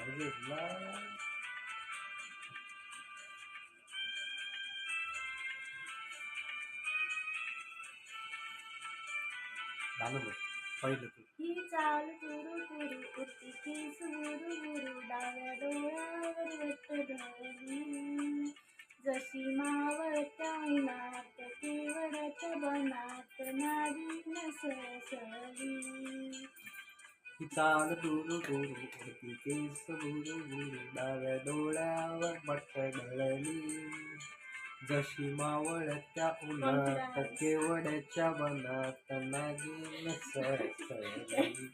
घेतला. झालं बघ पहिलं तू. ही चाल तुरु तुरु उठती की सुरू गुरु डाव्या डोळ्यावर वटधरली जशी मावळत्या उन्हात केवडाच्या बनात नागिन सळसळली. ही चाल दुरु दुरु उडती केस बुरु बुरु डाव्या डोळ्यावर बट्ट ढळली जशी मावळत्या उन्हात केवड्याच्या बनात नागिन सळसळली.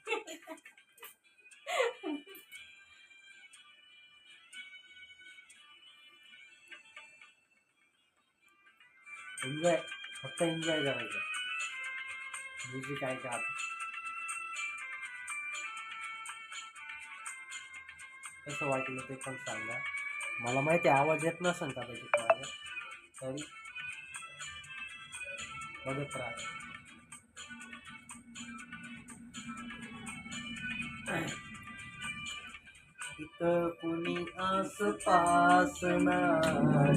एन्जॉय, फक्त एन्जॉय करायचं. म्युझिक आहे का आता कसं वाटलं ते पण सांगा. मला माहिती आहे आवाज येत नसेल कदाचित माझा, तरी बघत राहा. इथं कुणी आसपासना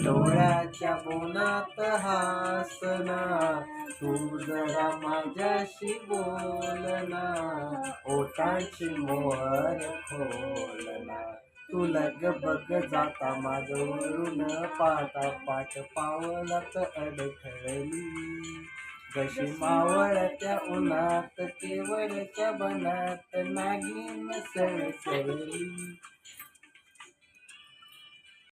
डोळ्याच्या बोनात हासना तू जरा माझ्याशी बोलना ओठांची मोहर खोलना तू लग बग जाता माझ्यावरून पाटा पाट पावलात अडखळली जशी मावळत्या उन्हात केवळच्या बनात नागिन सळसळली.